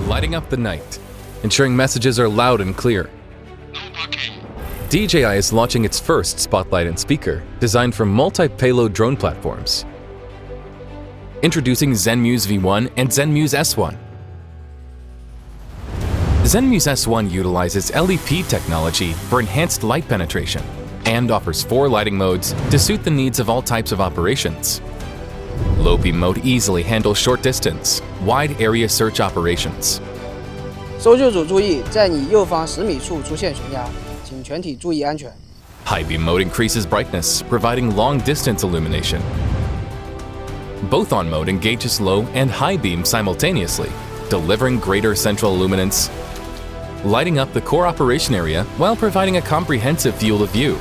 lighting up the night, ensuring messages are loud and clear. No parking. DJI is launching its first spotlight and speaker, designed for multi-payload drone platforms. Introducing Zenmuse V1 and Zenmuse S1. Zenmuse S1 utilizes LEP technology for enhanced light penetration and offers 4 lighting modes to suit the needs of all types of operations. Low beam mode easily handles short distance, wide area search operations. 搜救组注意，在你右方10米处出现悬崖，请全体注意安全。 High beam mode increases brightness, providing long distance illumination. Both on mode engages low and high beam simultaneously, delivering greater central illuminance, lighting up the core operation area while providing a comprehensive field of view.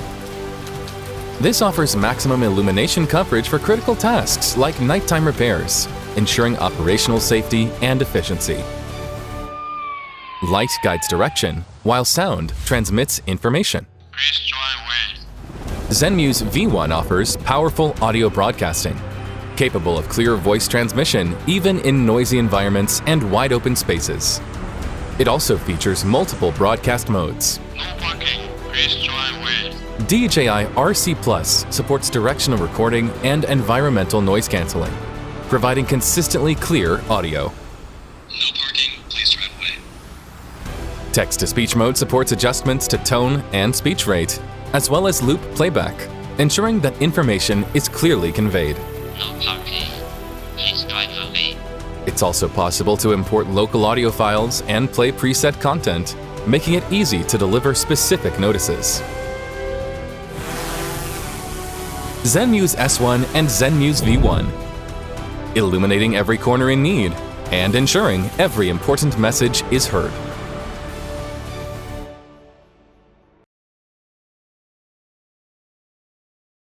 This offers maximum illumination coverage for critical tasks like nighttime repairs, ensuring operational safety and efficiency. Light guides direction, while sound transmits information. Please join with. Zenmuse V1 offers powerful audio broadcasting, capable of clear voice transmission even in noisy environments and wide open spaces. It also features multiple broadcast modes. No parking. Please join with. DJI RC Plus supports directional recording and environmental noise cancelling, providing consistently clear audio. No parking. Please join with. Text-to-speech mode supports adjustments to tone and speech rate, as well as loop playback, ensuring that information is clearly conveyed. No parking. Please drive away. It's also possible to import local audio files and play preset content, making it easy to deliver specific notices. Zenmuse S1 and Zenmuse V1, illuminating every corner in need and ensuring every important message is heard.